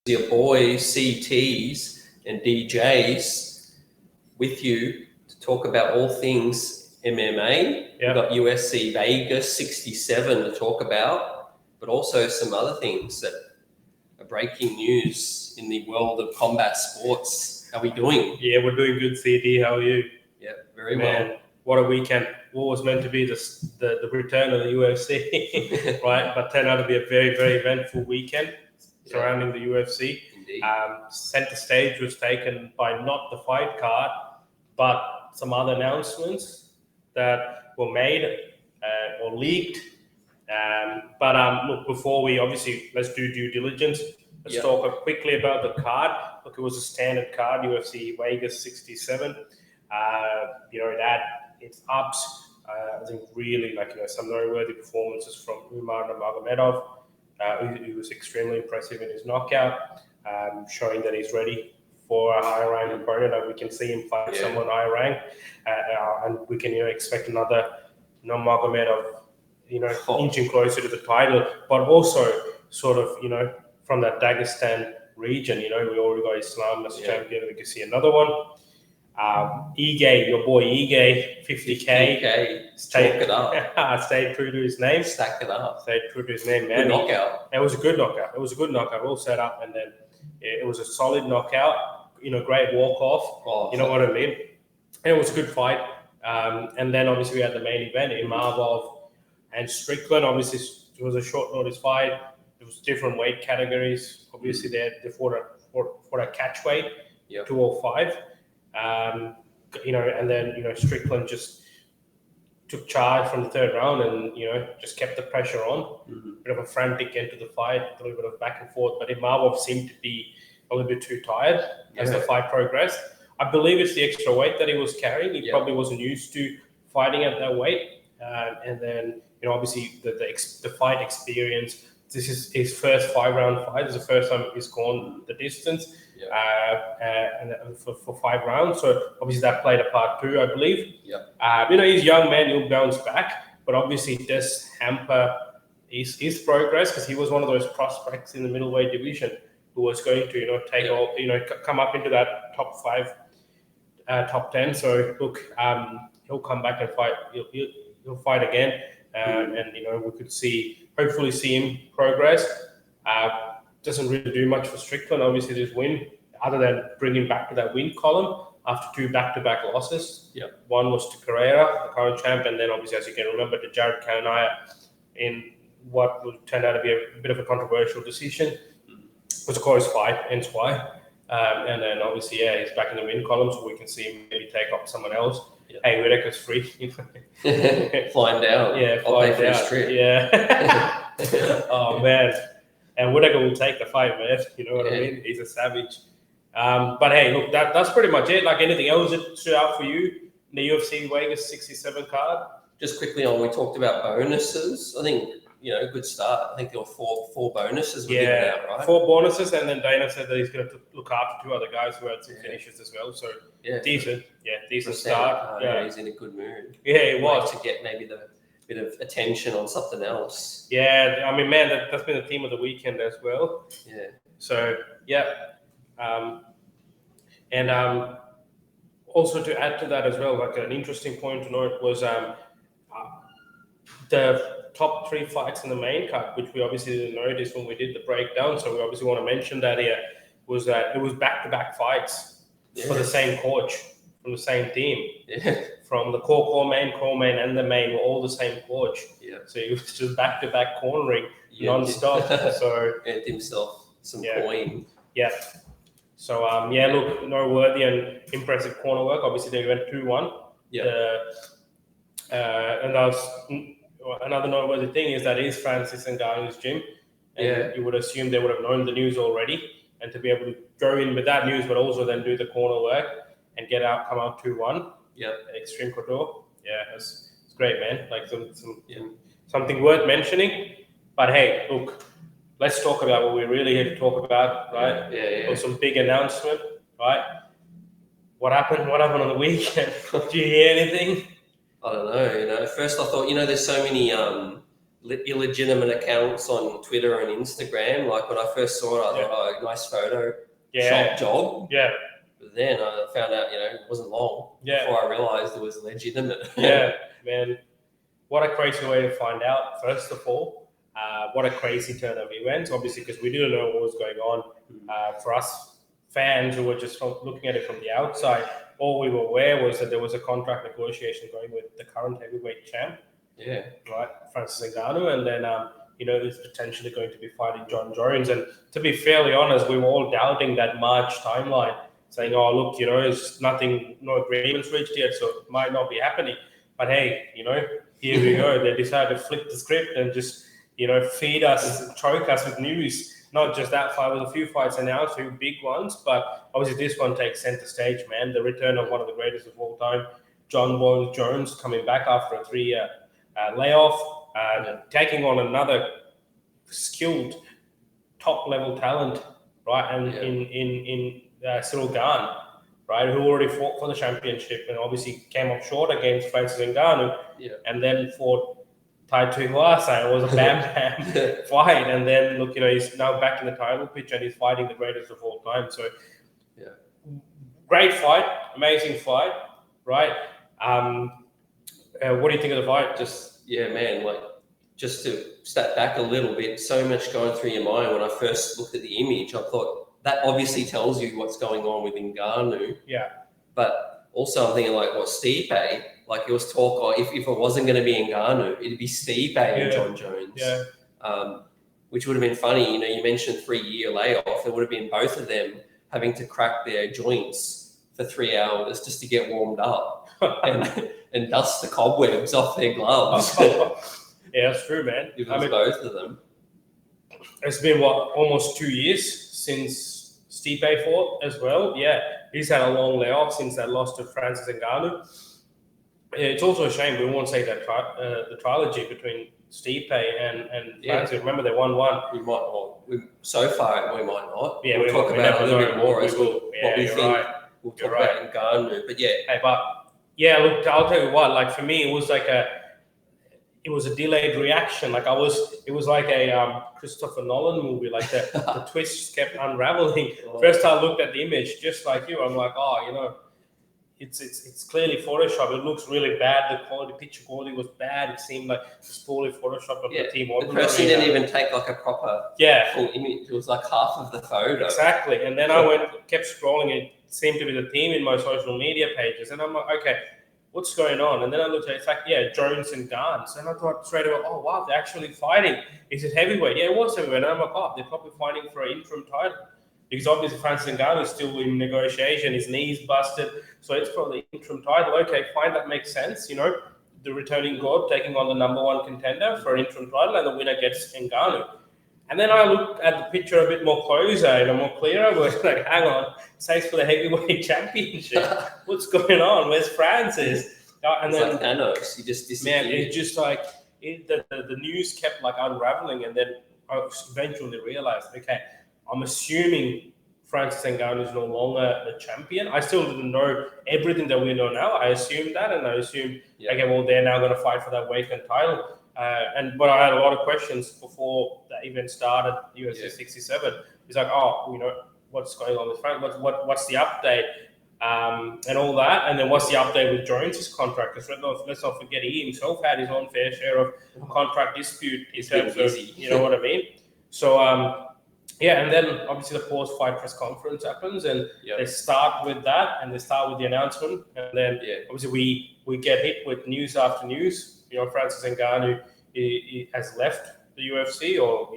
your boys, CTs and DJs with you to talk about all things MMA. We've got UFC Vegas 67 to talk about, but also some other things that are breaking news in the world of combat sports. How are we doing? Yeah, we're doing good, CT. How are you? Yeah, very well. What a weekend. What was meant to be the return of the UFC, right? But turned out to be a very, very eventful weekend surrounding the UFC. Indeed. Center stage was taken by not the fight card, but some other announcements that were made or leaked. Look, before we let's do due diligence. Let's talk quickly about the card. Look, it was a standard card, UFC Vegas 67. That it's ups. I think really some noteworthy performances from Umar Nurmagomedov, who was extremely impressive in his knockout, showing that he's ready for a higher ranked opponent. And we can see him fight someone higher ranked, and we can expect another Nurmagomedov, inching closer to the title, but also sort of from that Dagestan region. We already got Islam as champion. We can see another one. Ige, your boy Ige, 50K. Stack it up. Stayed true to his name. Stack it up. Stayed true to his name, man. Good knockout. It was a good knockout. All set up, and then it was a solid knockout. Great walk off. You know what I mean? And it was a good fight. And then obviously we had the main event in Marvov and Strickland. Obviously it was a short notice fight. It was different weight categories. Obviously they fought a catch weight, 205. And then Strickland just took charge from the third round and just kept the pressure on. Bit of a frantic end to the fight, a little bit of back and forth. But Imavov seemed to be a little bit too tired as the fight progressed. I believe it's the extra weight that he was carrying. He probably wasn't used to fighting at that weight. And then obviously the fight experience. This is his first 5-round fight. It's the first time he's gone the distance. And for 5 rounds, so obviously that played a part too, I believe. He's young man, he'll bounce back, but obviously it does hamper his progress because he was one of those prospects in the middleweight division who was going to take all come up into that top 5, top 10. So look, he'll come back and fight. He'll fight again, and we could hopefully see him progress. Doesn't really do much for Strickland. Obviously, this win, other than bringing him back to that win column after 2 back-to-back losses. One was to Carrera, the current champ, and then obviously, as you can remember, to Jared Cannonier in what would turn out to be a bit of a controversial decision. It was a close fight, hence why. And then obviously, he's back in the win column, so we can see him maybe take up someone else. Hey, Whitaker's free. Flying down. Yeah, flying down. Trip. Yeah. Oh, man. And Whitaker will take the fight, man. You know what I mean? He's a savage. But hey, look, that's pretty much it. Like anything else that stood out for you in the UFC Vegas 67 card? Just quickly on, we talked about bonuses. I think, good start. I think there were four bonuses were given out, right? 4 bonuses, and then Dana said that he's going to look after 2 other guys who had some finishes as well. So decent start. He's in a good mood. Yeah, it was. To get maybe the bit of attention on something else. Yeah, I mean, man, that's been the theme of the weekend as well. Yeah. So, also to add to that as well, like an interesting point to note was the top 3 fights in the main card, which we obviously didn't notice when we did the breakdown. So we obviously want to mention that here, was that it was back-to-back fights for the same coach from the same team. From the core main, and the main were all the same coach. So he was just back-to-back cornering non-stop. So earned himself some coin. So look, noteworthy and impressive corner work. Obviously they went 2-1. And that was another noteworthy thing is that is Francis Ngannou's gym. And you would assume they would have known the news already, and to be able to go in with that news, but also then do the corner work and come out 2-1. Extreme Couture. It's great, man. Like something worth mentioning. But hey, look, let's talk about what we're really here to talk about, right? Or some big announcement, right? What happened? What happened on the weekend? Did you hear anything? I don't know. First I thought, there's so many illegitimate accounts on Twitter and Instagram. Like when I first saw it, I thought, oh, nice photo, shop job. Yeah. But then I found out, it wasn't long before I realised it was legitimate. Yeah, man. What a crazy way to find out, first of all. What a crazy turn of events, obviously, because we didn't know what was going on. For us fans who were just looking at it from the outside, all we were aware was that there was a contract negotiation going with the current heavyweight champ. Yeah. Right, Francis Ngannou, and then it was potentially going to be fighting Jon Jones. And to be fairly honest, we were all doubting that March timeline, saying, "Oh, look, it's nothing, no agreements reached yet, so it might not be happening." But hey, here we go. They decided to flip the script and just feed us, choke us with news. Not just that fight, with a few fights announced, few big ones, but obviously this one takes center stage, man. The return of one of the greatest of all time, Jon Jones, coming back after a 3-year layoff, taking on another skilled top-level talent, right? And in Cyril Gane, right, who already fought for the championship and obviously came up short against Francis Ngannou, and then fought Tai Tuivasa. It was a bam fight, and then look, he's now back in the title picture and he's fighting the greatest of all time. So, great fight, amazing fight, right? What do you think of the fight? Just to step back a little bit, so much going through your mind when I first looked at the image. I thought that obviously tells you what's going on with Ngannou. Yeah. But also I'm thinking Stipe, it was talk, if it wasn't going to be Ngannou, it'd be Stipe and Jon Jones. Yeah. Which would have been funny. You mentioned 3-year layoff. It would have been both of them having to crack their joints for 3 hours just to get warmed up and dust the cobwebs off their gloves. Yeah, that's true, man. It was both of them. It's been, almost 2 years since Stipe fought as well. Yeah, he's had a long layoff since that loss to Francis Ngannou. Yeah, it's also a shame we won't say that the trilogy between Stipe and Francis. Remember, they won one. We might not. So far, we might not. Yeah, we'll talk about it a little bit more as well. What we think. Right. We'll talk about Ngannou. But yeah. Hey, look, I'll tell you what. For me, it was it was a delayed reaction. It was like a Christopher Nolan movie. The twists kept unraveling. First, I looked at the image, just like you. I'm like, it's clearly Photoshop. It looks really bad. The picture quality was bad. It seemed like it's fully Photoshopped of the team. The person didn't even take a proper full image. It was like half of the photo. Exactly. And then I kept scrolling. It seemed to be the team in my social media pages, and I'm like, okay, what's going on? And then I looked at it, it's Jones and Gane. And I thought straight away, oh wow, they're actually fighting. Is it heavyweight? Yeah, it was heavyweight. And I'm like, oh, they're probably fighting for an interim title. Because obviously Francis Ngannou is still in negotiation, his knee's busted, so it's probably interim title. Okay, fine, that makes sense. The returning God taking on the number one contender for an interim title, and the winner gets Ngannou. And then I looked at the picture a bit more closer and more clearer. We're like, hang on, it says for the heavyweight championship. What's going on? Where's Francis? And it's then like Thanos, he just disappeared. Man, it's just the news kept unraveling, and then I eventually realized, okay, I'm assuming Francis Ngannou is no longer the champion. I still didn't know everything that we know now. I assumed that, and I assumed, okay, well, they're now going to fight for that vacant title. But I had a lot of questions before that event started, UFC 67. It's like, what's going on with Francis? What's the update? And all that. And then what's the update with Jones' contract? Because let's not forget, he himself had his own fair share of contract dispute in terms of, you know what I mean? So, and then obviously the post-fight press conference happens, and they start with that, and they start with the announcement, and then obviously we get hit with news after news. Francis Ngannou he has left the UFC, or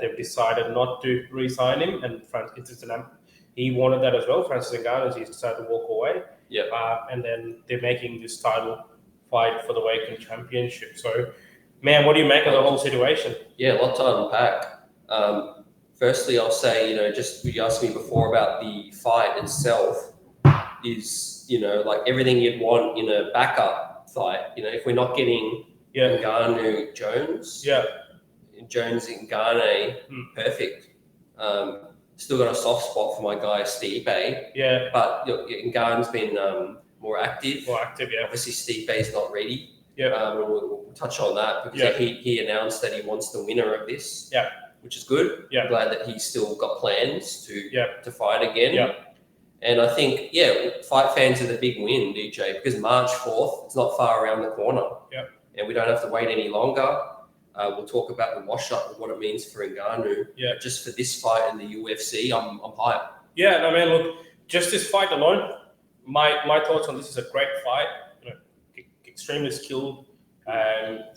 they've decided not to re-sign him, and he wanted that as well. Francis Ngannou, he's decided to walk away. And then they're making this title fight for the vacant championship. So, man, what do you make of the whole situation? Yeah, a lot to unpack. Firstly, I'll say, just you asked me before about the fight itself is, like everything you'd want in a backup fight. If we're not getting Ngannou Jones, Jones and Gane, perfect. Still got a soft spot for my guy Stipe. Yeah. But Nganu's been more active. More active, yeah. Obviously, Stipe's not ready. We'll touch on that because he announced that he wants the winner of this. Yeah. Which is good. Yeah. I'm glad that he's still got plans to fight again. Yeah. And I think, fight fans are the big win, DJ, because March 4th, it's not far around the corner. Yeah. And we don't have to wait any longer. We'll talk about the wash-up and what it means for Ngannou. Yeah. But just for this fight in the UFC, I'm hyped. Yeah, no, man, look, just this fight alone, my thoughts on this is a great fight. Extremely skilled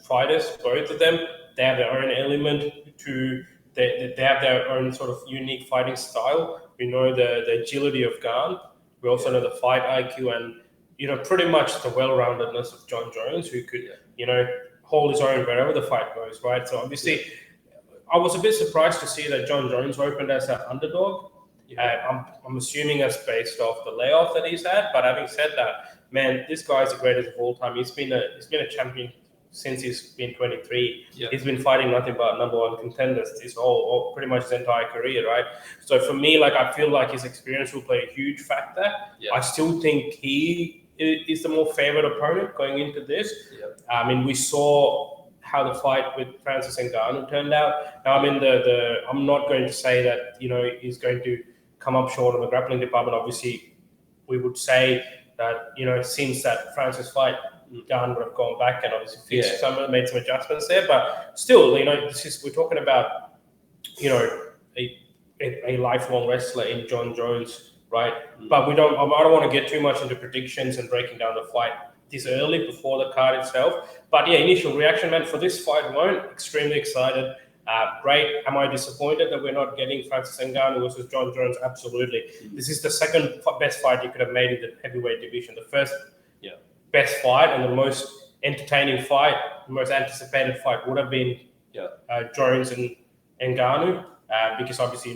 fighters, both of them. They have their own element to, they have their own sort of unique fighting style. We know the agility of Gane. We also know the fight IQ and, pretty much the well-roundedness of Jon Jones, who could, hold his own wherever the fight goes, right? So obviously, I was a bit surprised to see that Jon Jones opened as an underdog. I'm assuming that's based off the layoff that he's had. But having said that, man, this guy's the greatest of all time. He's been a champion since he's been 23. He's been fighting nothing but number one contenders his whole pretty much his entire career, right? So for me, I feel like his experience will play a huge factor. I still think he is the more favored opponent going into this. I mean, we saw how the fight with Francis Ngannou turned out. Now, I mean, I'm not going to say that he's going to come up short in the grappling department. Obviously, we would say that since that Francis fight, Gane would have gone back and obviously fixed made some adjustments there. But still, we're talking about a lifelong wrestler in Jon Jones, right? But I don't want to get too much into predictions and breaking down the fight this early before the card itself. But initial reaction, man, for this fight alone, extremely excited. Great. Am I disappointed that we're not getting Francis Ngannou versus Jon Jones? Absolutely. This is the second best fight you could have made in the heavyweight division. The first best fight and the most entertaining fight, the most anticipated fight would have been Jones and Ngannou, because obviously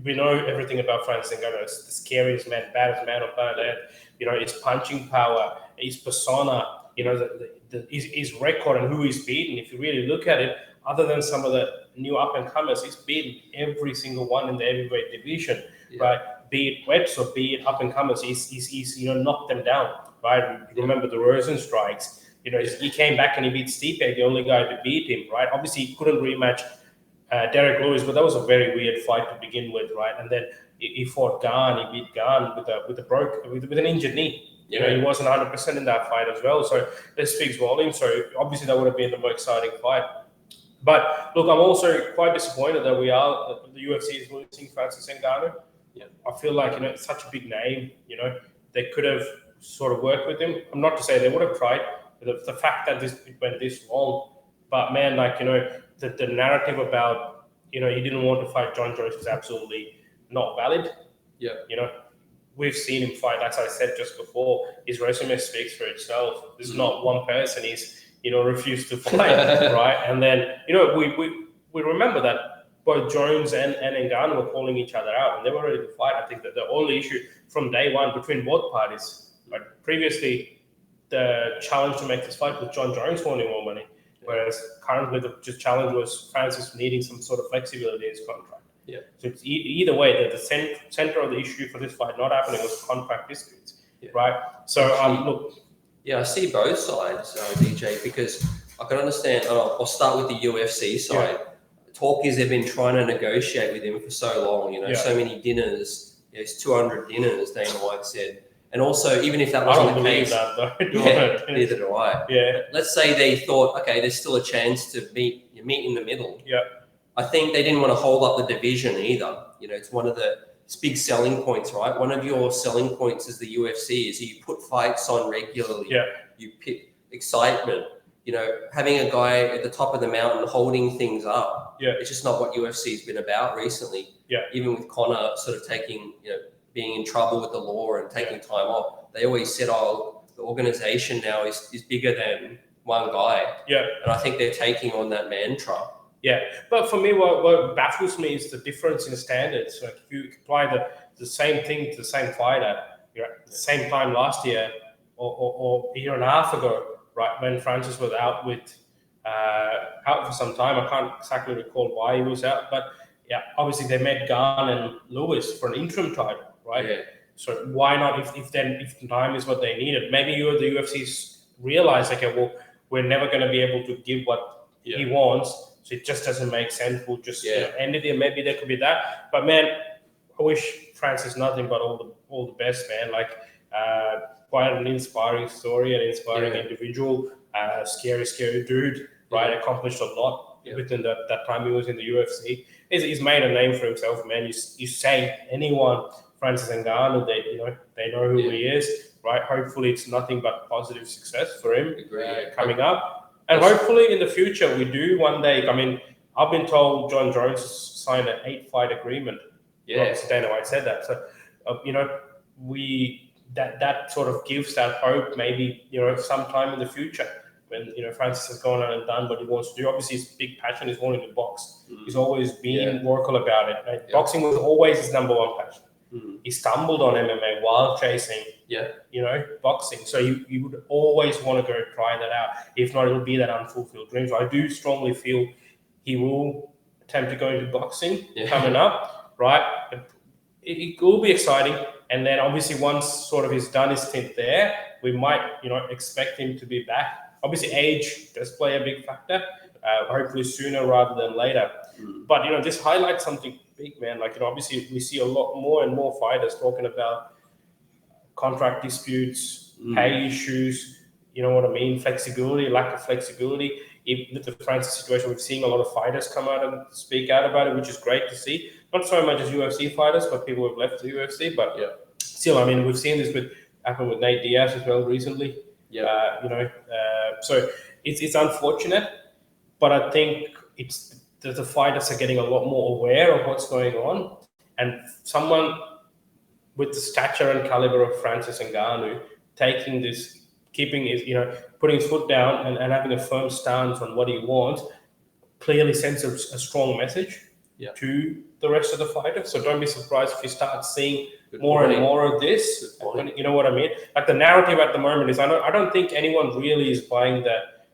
we know everything about Francis Ngannou. It's the scariest man, baddest man on planet Earth. His punching power, his persona, his record and who he's beaten. If you really look at it, other than some of the new up-and-comers, he's beaten every single one in the heavyweight division, right? Be it wets or be it up-and-comers, he's knocked them down, right? You remember the Rosen strikes. He came back and he beat Stipe, the only guy to beat him, right? Obviously, he couldn't rematch Derek Lewis, but that was a very weird fight to begin with, right? And then he fought Gane. He beat Gane with an injured knee. He wasn't 100% in that fight as well. So this speaks volumes. So obviously, that would have been the more exciting fight. But look, I'm also quite disappointed that the UFC is losing Francis Ngannou. I feel like it's such a big name. They could have sort of worked with him. I'm not to say they would have tried. The fact that it went this long, but man, the narrative about he didn't want to fight Jon Jones is absolutely not valid. We've seen him fight. As I said just before, his resume speaks for itself. There's not one person he's refused to fight, right? And then we remember that both Jones and Ngannou were calling each other out, and they were ready to fight. I think that the only issue from day one between both parties, previously the challenge to make this fight was Jon Jones wanting more money, whereas currently the challenge was Francis needing some sort of flexibility in his contract. So it's either way, the center of the issue for this fight not happening was contract disputes, right? So look. Yeah, I see both sides, DJ, because I can understand. I'll start with the UFC side. Talk is they've been trying to negotiate with him for so long. So many dinners. It's 200 dinners, Dana White said. And also, even if that wasn't the case, neither do I. Let's say they thought, okay, there's still a chance to meet in the middle. I think they didn't want to hold up the division either. It's one of the big selling points, right? One of your selling points as the UFC is you put fights on regularly. You pick excitement. Having a guy at the top of the mountain holding things up. It's just not what UFC's been about recently. Even with Conor sort of taking, being in trouble with the law and taking time off. They always said, the organization now is bigger than one guy. And I think they're taking on that mantra. But for me, what baffles me is the difference in standards. Like if you apply the same thing to the same fighter at the same time last year or a year and a half ago, right, when Francis was out for some time. I can't exactly recall why he was out, but obviously they met Gane and Lewis for an interim title, right? So why not if the time is what they needed? Maybe the UFC's realize, okay, well, we're never going to be able to give what he wants, so it just doesn't make sense. We'll just end it here. Maybe there could be that. But man, I wish Francis nothing but all the best, man. Like, quite an inspiring story, an inspiring individual, scary dude, right? Accomplished a lot within that time he was in the UFC. He's made a name for himself, man. You say anyone, Francis Ngannou, they know who he is, right? Hopefully it's nothing but positive success for him coming up. And hopefully in the future we do one day. I mean, I've been told Jon Jones signed an 8-fight agreement. Obviously Dana White said that. So, that sort of gives that hope, maybe, sometime in the future when, Francis has gone on and done what he wants to do. Obviously his big passion is wanting to box. He's always been vocal about it. Right? Boxing was always his number one passion. He stumbled on MMA while chasing, boxing. So you would always want to go try that out. If not, it'll be that unfulfilled dream. So I do strongly feel he will attempt to go into boxing coming up, right? It will be exciting. And then obviously once sort of he's done his stint there, we might, expect him to be back. Obviously age does play a big factor, hopefully sooner rather than later. But, this highlights something big, man. Like, obviously we see a lot more and more fighters talking about contract disputes, pay issues, you know what I mean? Flexibility, lack of flexibility. With the Francis situation, we've seen a lot of fighters come out and speak out about it, which is great to see. Not so much as UFC fighters, but people who have left the UFC. But still, I mean, we've seen this happen with Nate Diaz as well recently. So it's unfortunate, but I think it's that the fighters are getting a lot more aware of what's going on, and someone with the stature and caliber of Francis Ngannou taking this, keeping his, putting his foot down and having a firm stance on what he wants, clearly sends a strong message to the rest of the fighters. So don't be surprised if you start seeing more and more of this. You know what I mean? Like, the narrative at the moment is, I don't think anyone really is buying that,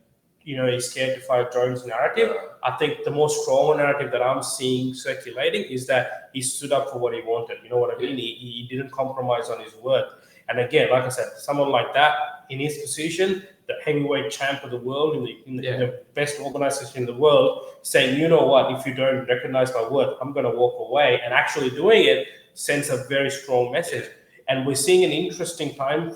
he's scared to fight Jones narrative. I think the more strong narrative that I'm seeing circulating is that he stood up for what he wanted. You know what I mean? He didn't compromise on his word. And again, like I said, someone like that in his position, the heavyweight champ of the world, in the best organization in the world, saying, you know what, if you don't recognize my word, I'm going to walk away, and actually doing it sends a very strong message. And we're seeing an interesting time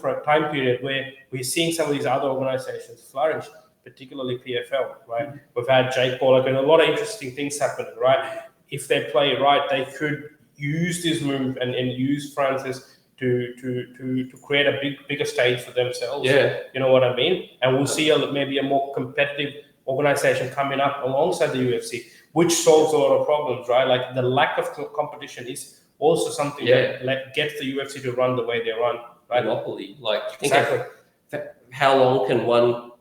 period where we're seeing some of these other organizations flourish, particularly PFL, right? We've had Jake Paul, and a lot of interesting things happening, right? If they play right, they could use this move and use Francis to create a bigger stage for themselves. You know what I mean? And we'll see maybe a more competitive organization coming up alongside the UFC, which solves a lot of problems, right? Like, the lack of competition is also something that gets the UFC to run the way they run, right? Monopoly. Like, think of how long can one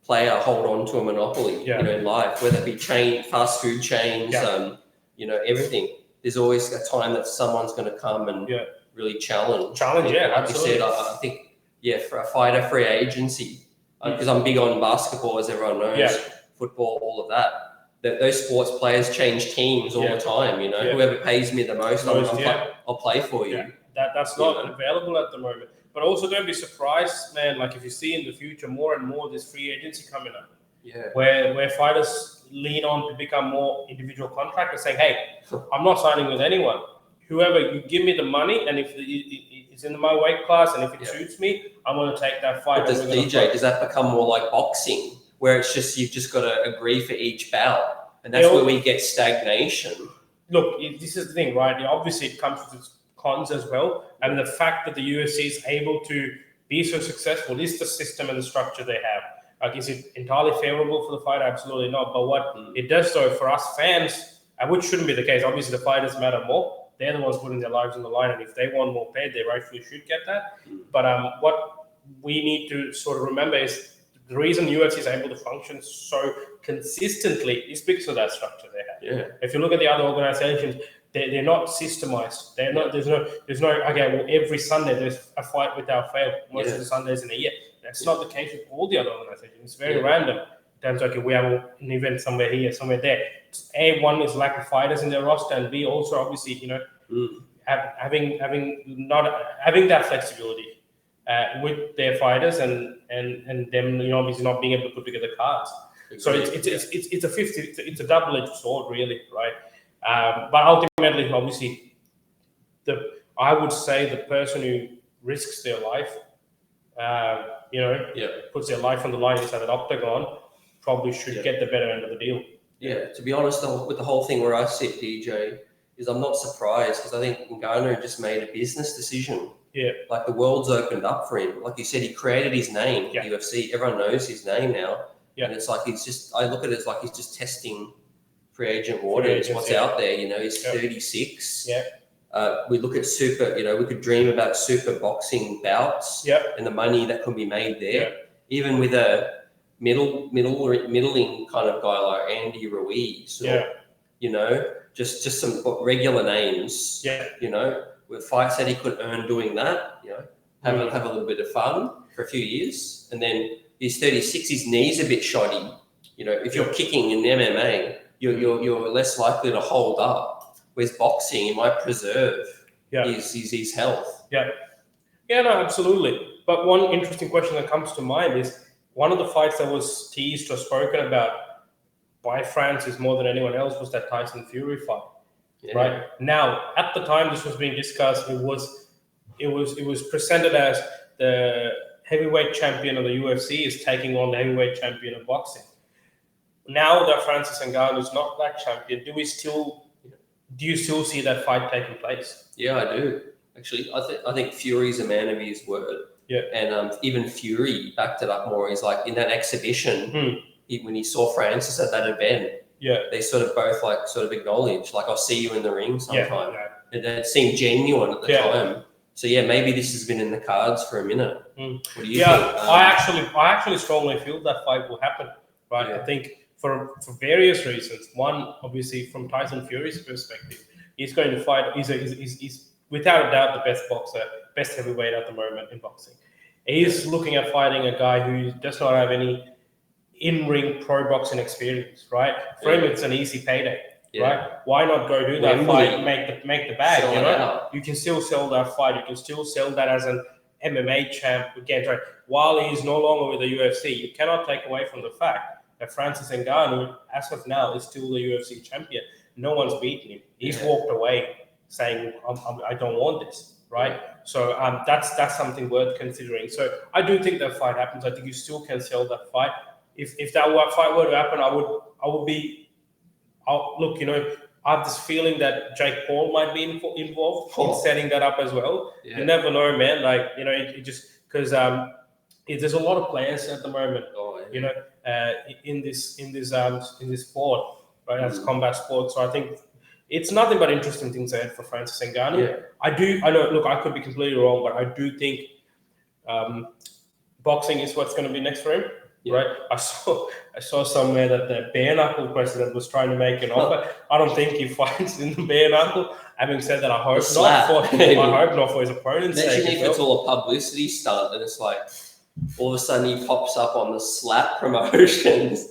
player hold on to a monopoly, in life, whether it be fast food chains, everything. There's always a time that someone's going to come and really challenge. Like absolutely. You said, I think, for a fighter free agency, because I'm big on basketball, as everyone knows, football, all of that. Those sports players change teams all the time. Whoever pays me the most, I'll play for you. That's not available at the moment. But also, don't be surprised, man. Like, if you see in the future more and more this free agency coming up, where fighters lean on to become more individual contractors, saying, "Hey, I'm not signing with anyone. Whoever, you give me the money, and if it's in my weight class, and if it suits me, I'm going to take that fight." But does that become more like boxing, where it's just you've just got to agree for each bout, and that's where we get stagnation? Look, this is the thing, right? Obviously, it comes with its cons as well, and the fact that the UFC is able to be so successful is the system and the structure they have. Like, is it entirely favorable for the fighter? Absolutely not. But what it does, though, for us fans, which shouldn't be the case. Obviously, the fighters matter more. They're the ones putting their lives on the line, and if they want more pay, they rightfully should get that. But what we need to sort of remember is the reason UFC is able to function so consistently is because of that structure they have. If you look at the other organizations, they're not systemized. They're not. There's no. Okay, well, every Sunday there's a fight without fail. Most of the Sundays in a year. That's not the case with all the other organizations. It's very random. In terms of, okay, we have an event somewhere here, somewhere there. A, one is lack of fighters in their roster, and B, also obviously, having that flexibility with their fighters, and and them, you know, obviously not being able to put together cards. So it's a double-edged sword, really, right? But ultimately, obviously, I would say the person who risks their life, you know, puts their life on the line inside an octagon, probably should get the better end of the deal. Yeah, to be honest, with the whole thing where I sit, DJ, is I'm not surprised because I think Ngannou just made a business decision. Yeah. Like the world's opened up for him. Like you said, he created his name, the UFC. Everyone knows his name now. Yeah. And it's like I look at it as like he's just testing free agent waters, what's out there. You know, he's 36. Yeah. We look at super, you know, we could dream about super boxing bouts and the money that could be made there. Yeah. Even with a middling kind of guy like Andy Ruiz, or, you know, just some regular names, you know, with fights that he could earn doing that, you know, have a little bit of fun for a few years. And then he's 36, his knee's a bit shoddy. You know, if you're kicking in MMA, you're less likely to hold up. Whereas boxing, you might preserve his health. Yeah. Yeah, no, absolutely. But one interesting question that comes to mind is, one of the fights that was teased or spoken about by Francis more than anyone else was that Tyson Fury fight, right? Now, at the time this was being discussed, it was presented as the heavyweight champion of the UFC is taking on the heavyweight champion of boxing. Now that Francis Ngannou is not that champion, do you still see that fight taking place? Yeah, I do. Actually, I think Fury's a man of his word. Yeah, and even Fury backed it up more. He's like in that exhibition when he saw Francis at that event. Yeah, they sort of both acknowledged like, I'll see you in the ring sometime. Yeah. And it seemed genuine at the time. So yeah, maybe this has been in the cards for a minute. What do you think? I actually strongly feel that fight will happen. Right, I think for various reasons. One, obviously, from Tyson Fury's perspective, he's going to fight. He's without a doubt the best boxer, best heavyweight at the moment in boxing. He's looking at fighting a guy who does not have any in-ring pro boxing experience, right? For him, it's an easy payday, right? Why not go do that fight, make the bag, you know? You can still sell that fight. You can still sell that as an MMA champ again, right? While he's no longer with the UFC, you cannot take away from the fact that Francis Ngannou, as of now, is still the UFC champion. No one's beaten him. He's walked away saying, I don't want this, right? So that's something worth considering. So I do think that fight happens. I think you still can sell that fight. If that fight were to happen, I would be, look, you know, I have this feeling that Jake Paul might be involved in setting that up as well. Yeah. You never know, man. Like, you know, it just because there's a lot of players at the moment, you know, in this sport, right? As combat sport. So I think it's nothing but interesting things ahead for Francis Ngannou. Yeah. I know. Look, I could be completely wrong, but I do think boxing is what's going to be next for him. Yeah. Right? I saw somewhere that the bare knuckle president was trying to make an offer. I don't think he fights in the bare knuckle. Having said that, I hope not for his opponent's sake. Imagine if it's all a publicity stunt and it's like all of a sudden he pops up on the slap promotions.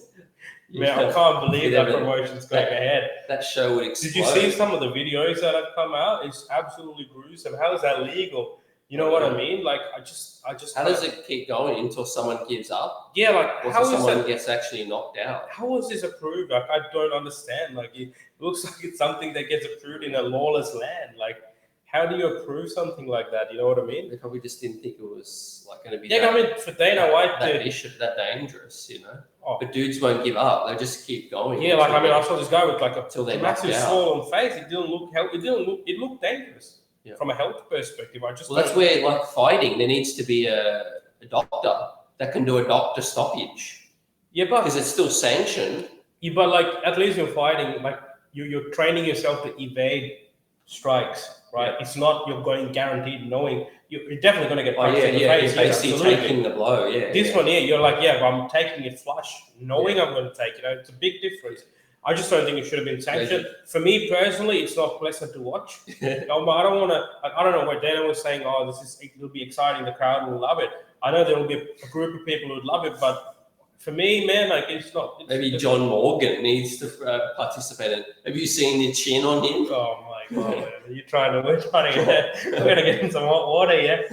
Man, I can't believe that promotion's going ahead. That show would explode. Did you see some of the videos that have come out? It's absolutely gruesome. How is that legal? You know what I mean? Like, I just. How does it keep going until someone gives up? Yeah, like how is someone gets actually knocked out? How was this approved? Like, I don't understand. Like, it looks like it's something that gets approved in a lawless land. Like, how do you approve something like that? You know what I mean? They probably just didn't think it was like going to be. Yeah, I mean, for Dana White, that dangerous, you know. But dudes won't give up. They just keep going. Yeah, like I saw this guy with like a massive swollen face. It looked dangerous. Yeah. From a health perspective, that's where, like, fighting, there needs to be a doctor that can do a doctor stoppage. Yeah, but because it's still sanctioned. Yeah, but like at least you're fighting, like you're training yourself to evade strikes, right? Yeah. It's not you're going guaranteed knowing you're definitely going to get punched in the face. Basically taking the blow. Yeah. This one here, you're like, but I'm taking it flush, knowing I'm going to take it. It's a big difference. I just don't think it should have been sanctioned. For me personally, it's not pleasant to watch. I don't want to. I don't know what Dana was saying. It'll be exciting. The crowd will love it. I know there will be a group of people who would love it, but for me, man, like it's not. Maybe John Morgan needs to participate in. Have you seen the chin on him? Oh my god, man. We're trying to get him some hot water, yeah.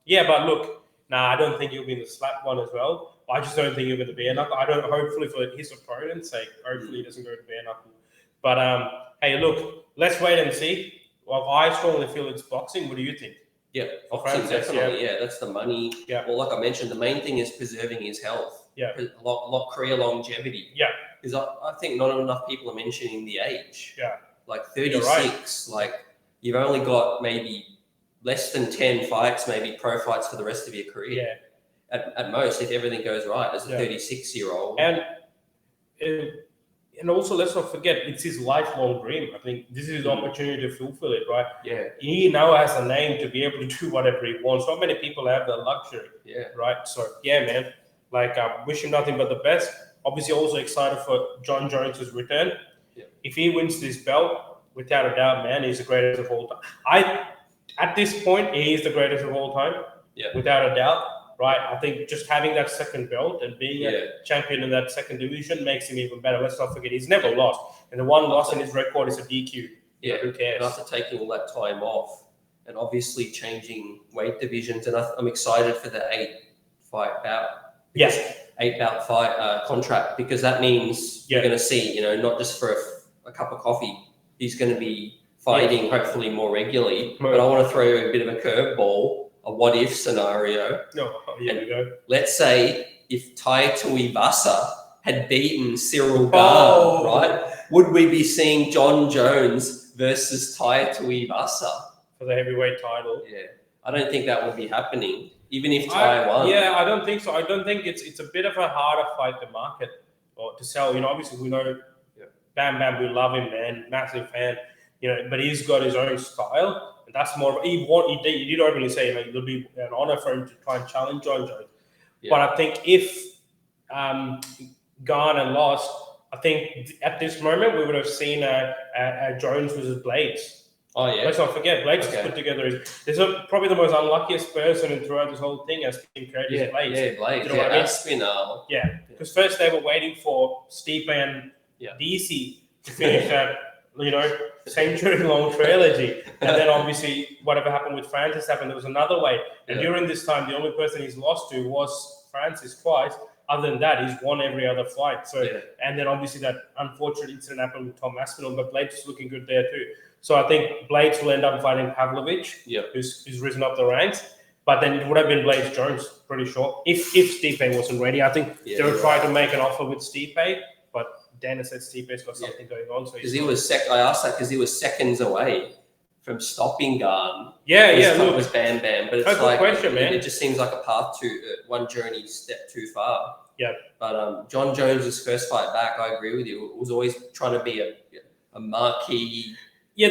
Yeah, but look, I don't think he'll be in the slap one as well. I just don't think he'll be the bare knuckle. I don't. Hopefully for his opponent's sake, hopefully he doesn't go to bare knuckle. But hey, look, let's wait and see. Well, I strongly feel it's boxing. What do you think? Yeah, boxing definitely. Yeah, that's the money. Yeah. Well, like I mentioned, the main thing is preserving his health. Yeah. Career longevity. Yeah. Because I think not enough people are mentioning the age. Yeah. Like 36, like you've only got maybe less than 10 fights, maybe pro fights for the rest of your career. Yeah. At most, if everything goes right, as a 36-year-old. And also, let's not forget, it's his lifelong dream. I think this is his opportunity to fulfill it, right? Yeah. He now has a name to be able to do whatever he wants. Not many people have the luxury. Yeah. Right? So, yeah, man. Like, I wish him nothing but the best. Obviously, also excited for Jon Jones' return. Yeah. If he wins this belt, without a doubt, man, he's the greatest of all time. At this point, he is the greatest of all time. Yeah. Without a doubt. Right, I think just having that second belt and being a champion in that second division makes him even better. Let's not forget, he's never lost. And the one loss in his record is a DQ. Yeah, who cares? And after taking all that time off and obviously changing weight divisions, and I'm excited for the 8-fight bout. Yes. 8-bout fight contract, because that means you're going to see, not just for a cup of coffee, he's going to be fighting hopefully more regularly. But I want to throw a bit of a curveball. A what-if scenario. Here we go. Let's say if Tai Tuivasa had beaten Cyril Gane, right? Would we be seeing Jon Jones versus Tai Tuivasa for the heavyweight title? Yeah, I don't think that would be happening, even if Tai won. Yeah, I don't think so. I don't think it's a bit of a harder fight to market or to sell. Obviously we know Bam Bam, we love him, man, massive fan. But he's got his own style. That's more. He did openly say it'll be an honor for him to try and challenge Jon Jones. Yeah. But I think if Gane lost, I think at this moment we would have seen a Jones versus Blades. Oh yeah. Let's not forget Blades has put together. There's probably the most unluckiest person throughout this whole thing has been Blades. Yeah, Blades. You know what I mean? Spinner. Yeah, because first they were waiting for Stipe and DC to finish that. Century-long trilogy. And then obviously whatever happened with Francis happened. There was another way. And during this time, the only person he's lost to was Francis twice. Other than that, he's won every other fight. So, and then obviously that unfortunate incident happened with Tom Aspinall, but Blades is looking good there too. So I think Blades will end up fighting Pavlovich, who's risen up the ranks. But then it would have been Blades Jones, pretty sure. If Stipe wasn't ready, I think they would try to make an offer with Stipe, but Dana said Stipe's got something going on. So I asked that because he was seconds away from stopping Gane. Look, was Bam Bam, but it's that's like a question, man. It just seems like a path to one journey step too far. Yeah. But Jon Jones' first fight back, I agree with you. It was always trying to be a marquee. Yeah,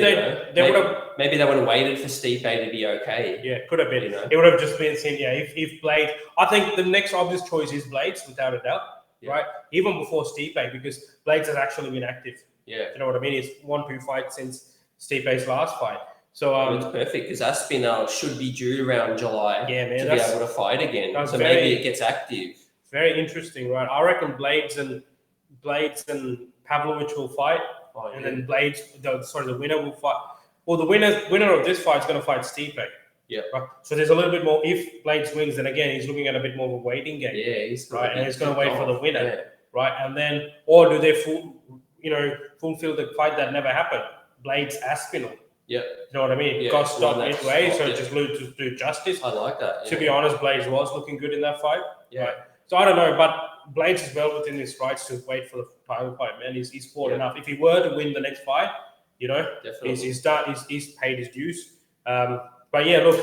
they would have. Maybe they would have waited for Stipe to be okay. Yeah, could have been. It would have just been seen. Yeah, if Blades, I think the next obvious choice is Blades, without a doubt. Yeah. Right, even before Stipe, because Blades has actually been active. Yeah, you know what I mean. He's won 2 fights since Stipe's last fight. So it's perfect because Aspinall should be due around July. Yeah, man, to be able to fight again. So maybe it gets active. Very interesting, right? I reckon Blades and Pavlovich will fight, and then the winner will fight. Well, the winner of this fight is going to fight Stipe. Yeah. Right. So there's a little bit more. If Blades wins, then again he's looking at a bit more of a waiting game. Yeah, he's right, and he's going to wait for the winner, right? And then, or do they fulfill the fight that never happened? Blades Aspinall. Yeah. You know what I mean? Yeah. Got stopped midway, so just to do justice. I like that. To be honest, Blades was looking good in that fight. Yeah. Right? So I don't know, but Blades is well within his rights to wait for the title fight. Man, he's fought enough. If he were to win the next fight, he's done. He's paid his dues. But yeah, look,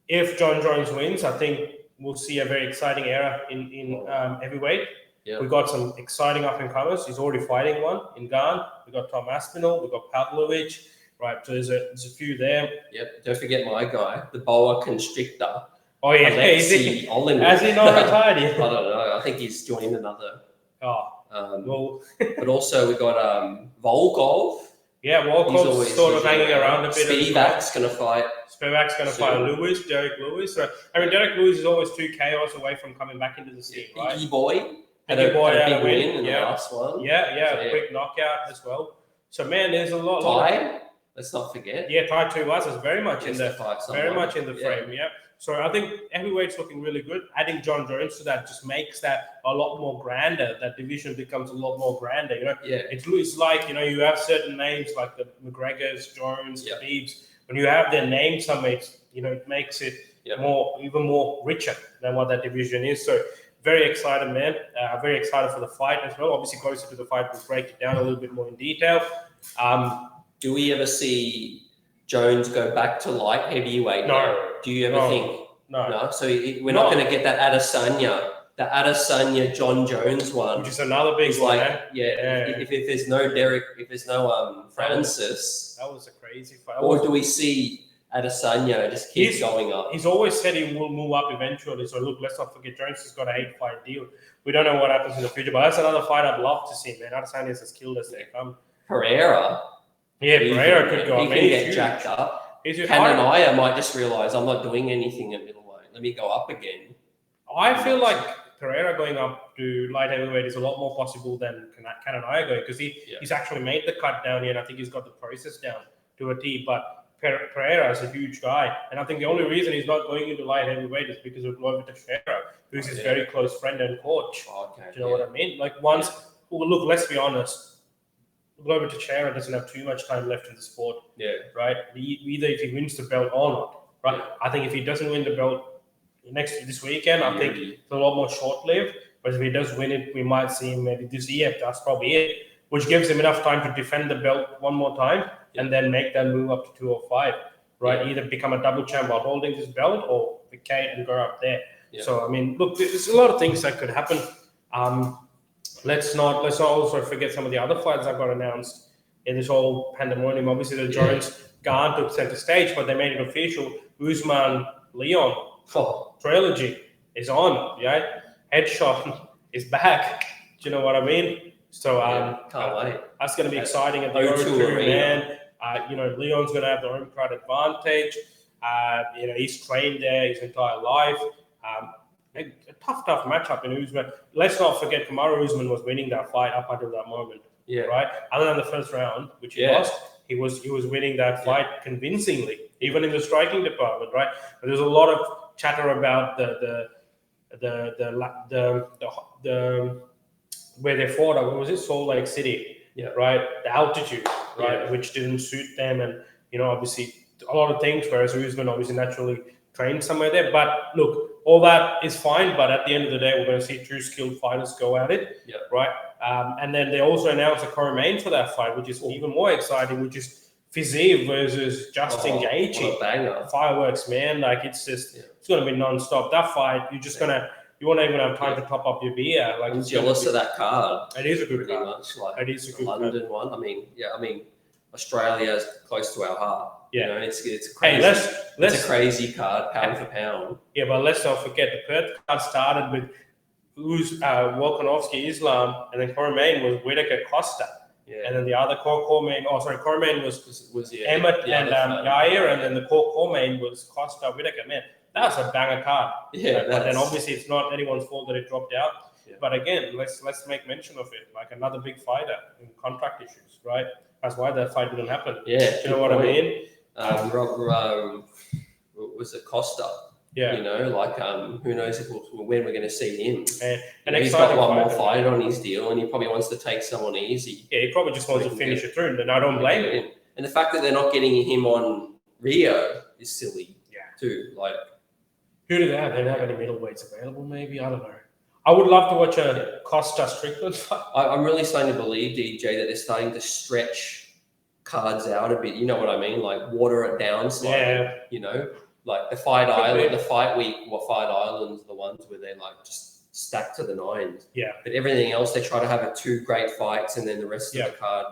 if Jon Jones wins, I think we'll see a very exciting era in heavyweight. Yeah. We've got some exciting up-and-comers. He's already fighting one in Gane. We've got Tom Aspinall. We've got Pavlovich. Right, so there's a few there. Yep, don't forget my guy, the boa constrictor. Oh, yeah. Has he not retired yet? I don't know. I think he's joined another. Well. But also we got Volkov. Yeah, Volkov's sort of hanging around a bit. Spivak's going to fight. Spivak's going to fight Derek Lewis. So, I mean, Derek Lewis is always 2 KOs away from coming back into the scene, right? Biggie Boy had a big win in the last one. Yeah, quick knockout as well. So, man, there's a lot. Let's not forget. Yeah, Tai Tuivasa is very much in the Yeah. frame. Yeah. So I think heavyweight's looking really good. Adding John Jones to that just makes that a lot more grander. That division becomes a lot more grander. You know, it's like, you know, you have certain names like the McGregors, Jones, Khabibs. When you have their name somewhere, it makes it even more richer than what that division is. So very excited, man. Very excited for the fight as well. Obviously, closer to the fight, we'll break it down a little bit more in detail. Do we ever see Jones go back to light heavyweight? No. Do you ever think? No. So we're not going to get that Adesanya John Jones one, which is another big one. Like, if there's no Derek, if there's no Francis, that was a crazy fight. Or do we see Adesanya just keep going up? He's always said he will move up eventually. So look, let's not forget Jones has got a 8-fight deal. We don't know what happens in the future, but that's another fight I'd love to see, man. Adesanya's as skilled as they come. Pereira. Yeah, Pereira could go. He can get jacked up. Kananaya might just realise I'm not doing anything at middleweight. Let me go up again. I feel like Pereira going up to light heavyweight is a lot more possible than Kananaya going, because he's actually made the cut down here, and I think he's got the process down to a T. But Pereira is a huge guy, and I think the only reason he's not going into light heavyweight is because of Glover Teixeira, who's his very close friend and coach. Do you know what I mean? Like well, look, let's be honest. Glover Teixeira doesn't have too much time left in the sport. Yeah. Right? Either if he wins the belt or not. Right? Yeah. I think if he doesn't win the belt this weekend, I think it's a lot more short-lived. But if he does win it, we might see him maybe this year. That's probably it. Which gives him enough time to defend the belt one more time and then make that move up to 205. Right? Yeah. Either become a double champ while holding this belt or vacate and go up there. Yeah. So, I mean, look, there's a lot of things that could happen. Let's not also forget some of the other fights that got announced in this whole pandemonium. Obviously, the Jones Gane took center stage, but they made it official. Usman Leon trilogy is on. Yeah, Headshot is back. Do you know what I mean? So can't wait. That's going to be exciting at the O2 man. Leon's going to have the home crowd advantage. He's trained there his entire life. A tough matchup in Usman. Let's not forget Kamaru Usman was winning that fight up until that moment. Yeah. Right? Other than the first round, which he lost, he was winning that fight convincingly, even in the striking department, right? But there's a lot of chatter about the where they fought. What was it? Salt Lake City. Yeah. Right? The altitude, right? Which didn't suit them, and obviously a lot of things. Whereas Usman obviously naturally trained somewhere there. But look, all that is fine, but at the end of the day, we're going to see two skilled fighters go at it, right? And then they also announced a co-main for that fight, which is even more exciting, which is Fiziev versus Justin Gaethje. Banger. Fireworks, man! Like it's going to be non-stop. That fight, you won't even have time to top up your beer. Like I'm jealous of that card. It is a good card. Much like it is a good London card. One. I mean, Australia is close to our heart. Yeah, it's crazy. Hey, it's a crazy card, pound for pound. Yeah, but let's not forget the Perth card started with Volkanovski, Islam, and then co-main was Whittaker Costa. Yeah. And then the other co-main was Emmett and Yair, and then the co-main was Costa Whittaker. Man, that's a banger card. Yeah, but then obviously it's not anyone's fault that it dropped out. Yeah. But again, let's make mention of it, like another big fighter in contract issues, right? That's why that fight didn't happen. Yeah, do you know what I mean? Was it Costa? Yeah. Who knows when we're going to see him. And he's got one more fight on his deal, and he probably wants to take someone easy. Yeah, he probably just wants to finish it through, and I don't blame him. And the fact that they're not getting him on Rio is silly. Yeah. Too. Who do they have? They don't have any middleweights available, maybe? I don't know. I would love to watch a Costa Strickland fight. I'm really starting to believe, DJ, that they're starting to stretch cards out a bit. You know what I mean? Like water it down slightly. Yeah. Like the fight island, the fight week, Fight Island's the ones where they're like just stacked to the nines. Yeah. But everything else, they try to have two great fights, and then the rest of the card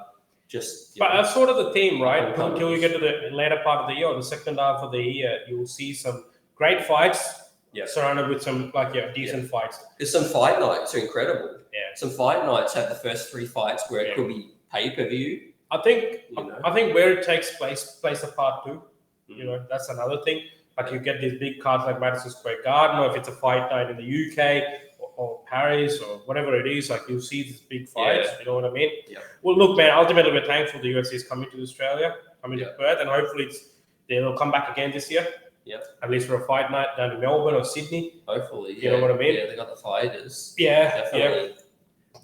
just. But that's sort of the theme, right? Until we get to the later part of the year, or the second half of the year, you will see some great fights. Yeah. Surrounded with some decent fights. There's some fight nights are incredible. Yeah. Some fight nights have the first three fights where it could be pay-per-view. I think where it takes place a part too. That's another thing. Like you get these big cards like Madison Square Garden, or if it's a fight night in the UK or Paris or whatever it is, like you'll see these big fights. You know what I mean? Yeah. Well, look, man. Ultimately, we're thankful the UFC is coming to Australia. coming to Perth, and hopefully they'll come back again this year. Yep. At least for a fight night down in Melbourne or Sydney. Hopefully, you know what I mean. Yeah, they got the fighters. Yeah, definitely.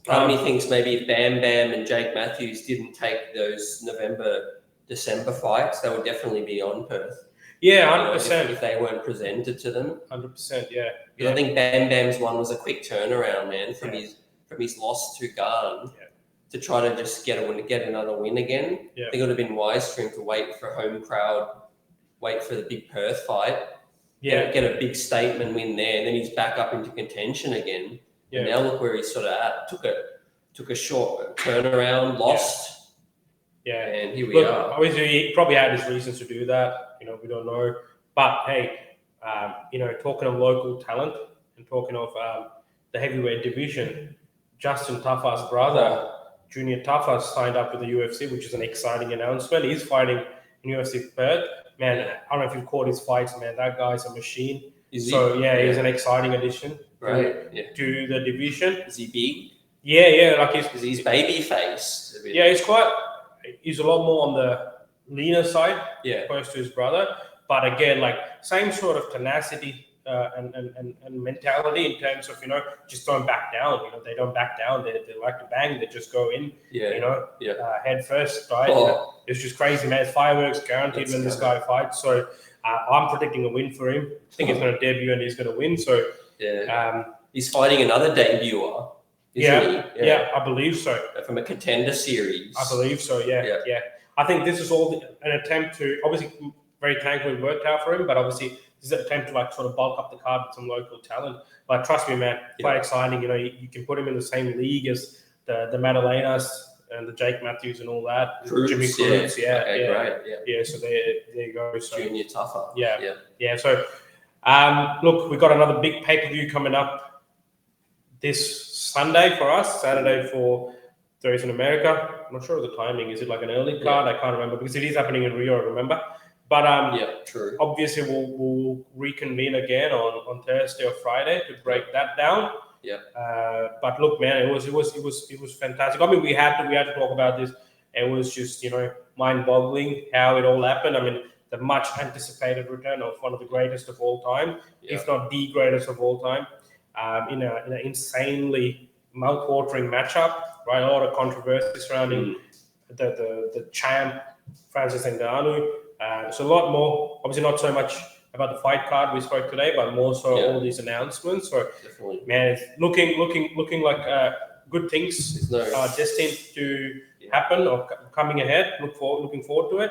Part of me thinks maybe if Bam Bam and Jake Matthews didn't take those December fights, they would definitely be on Perth. Yeah, 100%. If they weren't presented to them. 100%, yeah. Because I think Bam Bam's one was a quick turnaround, man, from his loss to Gane to try to just get another win again. Yeah. I think it would have been wise for him to wait for a home crowd, wait for the big Perth fight, get a big statement win there, and then he's back up into contention again. Yeah. And now look where he's sort of at. Took a short turnaround, lost. Yeah. And here we are. Obviously, he probably had his reasons to do that. We don't know. But hey, talking of local talent and talking of the heavyweight division, Justin Taffa's brother, Junior Taffa, signed up with the UFC, which is an exciting announcement. He's fighting in UFC Perth. Man, I don't know if you've caught his fights, man. That guy's a machine. He's an exciting addition to the division. Is he big? Yeah, like he's baby face. Yeah, he's a lot more on the leaner side, opposed to his brother. But again, like same sort of tenacity and mentality in terms of just don't back down. They don't back down. They like to bang. They just go in. Head first, right? It's just crazy, man. Fireworks guaranteed when this guy fights. So I'm predicting a win for him. I think he's going to debut and he's going to win. So he's fighting another debuter. Isn't he? Yeah, I believe so. From a contender series. I believe so. Yeah. I think this is all an attempt to, obviously, very thankful it worked out for him, but obviously this is an attempt to like sort of bulk up the card with some local talent. But trust me, man, quite exciting. You can put him in the same league as the Madalenas and the Jake Matthews and all that. Jimmy Cruz, great. So there you go. So, Junior Taffa. Yeah. So look, we got another big pay-per-view coming up this Sunday for us, Saturday for those in America. I'm not sure of the timing. Is it like an early card? I can't remember because it is happening in Rio, remember? But true. Obviously, we'll reconvene again on Thursday or Friday to break that down. Yeah. But look, man, it was fantastic. I mean, we had to talk about this. It was just mind-boggling how it all happened. I mean, the much anticipated return of one of the greatest of all time, if not the greatest of all time, in an insanely mouth-watering matchup. Right, a lot of controversy surrounding the champ Francis Ngannou. So a lot more, obviously not so much about the fight card we spoke today, but more so all these announcements. So, definitely, man, it's looking like good things are destined to happen or coming ahead. Looking forward to it.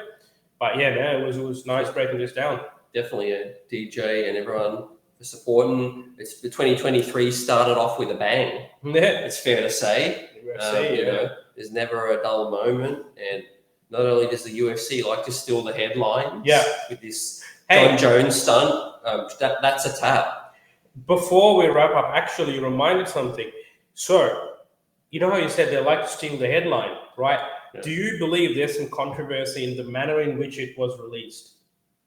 But yeah, man, it was nice breaking this down. Definitely, DJ and everyone for supporting. The 2023 started off with a bang. Yeah, it's fair to say. There's never a dull moment, and not only does the UFC like to steal the headlines with this John Jones stunt, that's a tap. Before we wrap up, actually, you reminded something. So, you know how you said they like to steal the headline, right? Yeah. Do you believe there's some controversy in the manner in which it was released?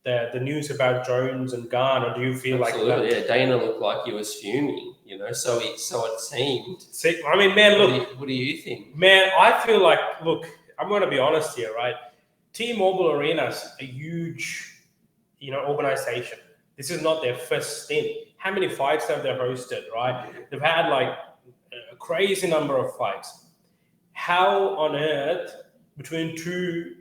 The news about Jones and Gane, or do you feel Absolutely, like that? Yeah, Dana looked like he was fuming, so it seemed. See, I mean, man, look. What do you think? Man, I feel like, look, I'm going to be honest here, right? T-Mobile Arena's a huge, organization. This is not their first stint. How many fights have they hosted, right? They've had like a crazy number of fights. How on earth, between two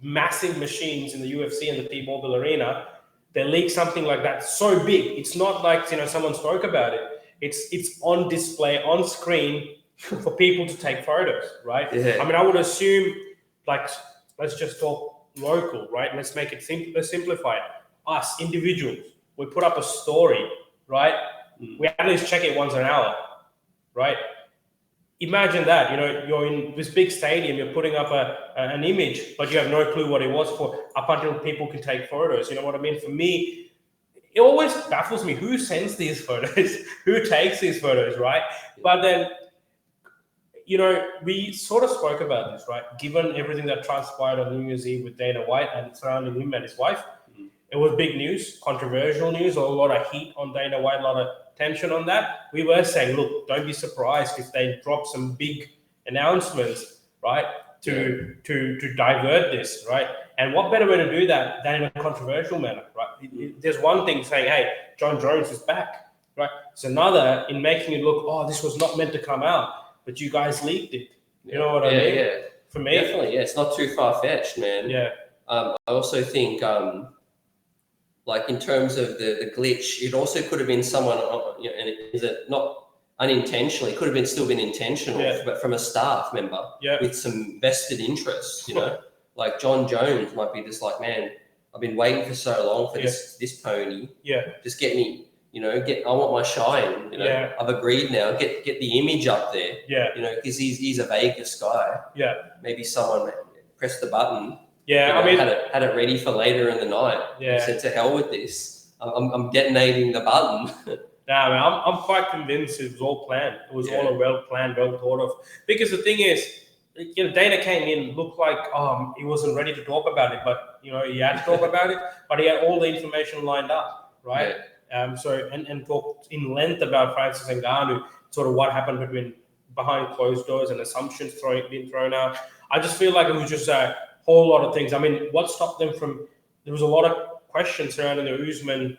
massive machines in the UFC and the T-Mobile Arena, they leak something like that so big? It's not like someone spoke about it. It's on display on screen for people to take photos, right? Yeah. I mean, I would assume, like, let's just talk local, right? Let's make it let's simplify it. Us individuals, we put up a story, right? We at least check it once an hour, right? Imagine that, you're in this big stadium, you're putting up an image, but you have no clue what it was for up until people can take photos. You know what I mean? For me, it always baffles me who sends these photos, who takes these photos, right? But then, we sort of spoke about this, right? Given everything that transpired on New Year's Eve with Dana White and surrounding him and his wife, it was big news, controversial news, a lot of heat on Dana White, a lot of tension on that. We were saying, look, don't be surprised if they drop some big announcements, right, to divert this, right? And what better way to do that than in a controversial manner, right? There's one thing saying, hey, Jon Jones is back, right? It's another in making it look, oh, this was not meant to come out, but you guys leaked it. You know what I mean? Yeah. For me, definitely, yeah, it's not too far-fetched, man. Yeah. I also think, like in terms of the glitch, it also could have been someone, you know, and is it not unintentionally? It could have still been intentional, but from a staff member with some vested interest. You know, like Jon Jones might be just like, man, I've been waiting for so long for this pony. Just get me. You know, I want my shine. You know, I've agreed now. Get the image up there. You know, because he's a Vegas guy. Maybe someone pressed the button. Yeah, you know, I mean, had it ready for later in the night. And said, to hell with this. I'm detonating the button. Nah, man, I'm quite convinced it was all planned. It was all a well planned, well thought of. Because the thing is, you know, Dana came in, looked like he wasn't ready to talk about it, but you know, he had to talk about it, but he had all the information lined up, right? So and talked in length about Francis Ngannou, sort of what happened behind closed doors and assumptions being thrown out. I just feel like it was just a whole lot of things. I mean, what stopped them from? There was a lot of questions surrounding the Usman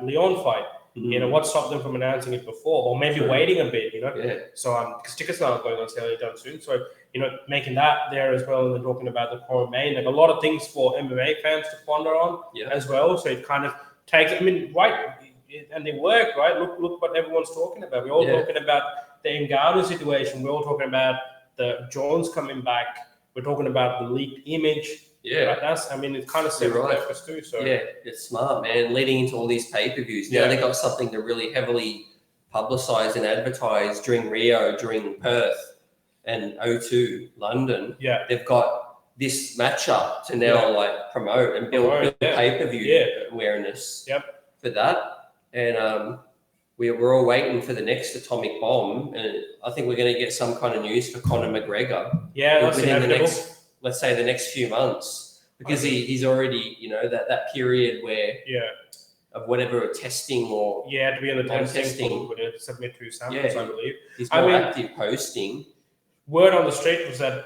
Leon fight. You know, what stopped them from announcing it before, or maybe waiting a bit? You know, so because tickets are not going on sale anytime soon. So you know, making that there as well, and then talking about the core main, like a lot of things for MMA fans to ponder on as well. So it kind of takes. I mean, right, and they work, right? Look what everyone's talking about. We're all talking about the Ngannou situation. We're all talking about the Jones coming back. We're talking about the leaked image. Right? I mean, it kind of set the purpose too. So it's smart, man. Leading into all these pay-per-views. Now they got something to really heavily publicize and advertise during Rio, during Perth, and O2 London. They've got this matchup to now like promote and build pay-per-view awareness for that. And we're all waiting for the next atomic bomb, and I think we're going to get some kind of news for Conor McGregor. Within the next, let's say, the next few months, because he's already, you know, that period where of whatever testing or to be in the testing to submit to samples, I believe. He's more active posting. Word on the street was that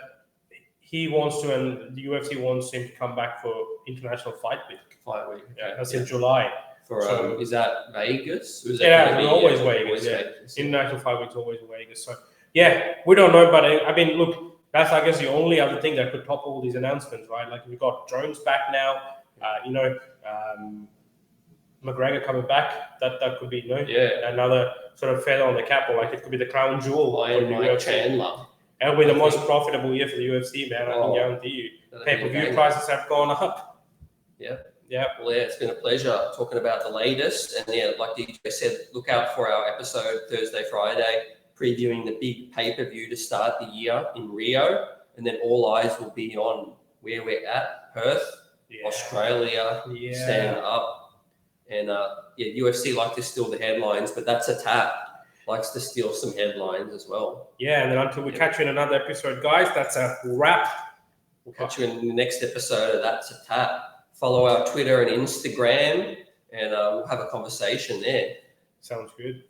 he wants to, and the UFC wants him to come back for International Fight Week. That's in July. For is that Vegas? Or is always Vegas. International Fight Week is always Vegas. So we don't know, but I mean, look. That's, I guess, the only other thing that could top all these announcements, right? Like, we've got Jones back now, you know, McGregor coming back. That could be, you know, another sort of feather on the cap, or like it could be the crown jewel. Like Chandler. It'll be the most profitable year for the UFC, man. I can guarantee you. Pay-per-view prices have gone up. Well, it's been a pleasure talking about the latest. And like DJ said, look out for our episode Thursday, Friday, previewing the big pay-per-view to start the year in Rio, and then all eyes will be on where we're at, Perth, Australia, standing up. And UFC like to steal the headlines, but that's a tap. Likes to steal some headlines as well. And then until we catch you in another episode, guys, that's a wrap. We'll catch you in the next episode of That's a Tap. Follow our Twitter and Instagram, and we'll have a conversation there. Sounds good.